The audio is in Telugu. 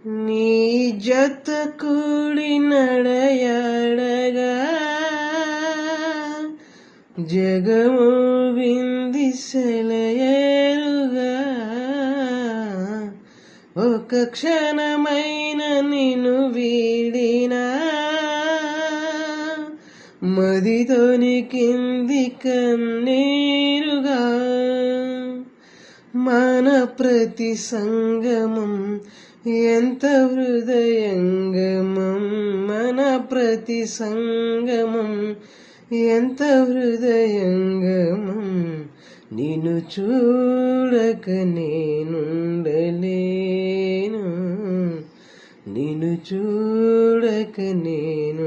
నీ జత కూడి నడయాడగా జగము వింది సెలయేరుగా ఒక క్షణమైన నిన్ను వీడినా మదితోని కింది కన్నీరుగా మన ప్రతి సంగమం ఎంత హృదయంగమం మన ప్రతి సంగమం ఎంత హృదయంగమం నిన్ను చూడక నేనుండలేను నిన్ను చూడక నేను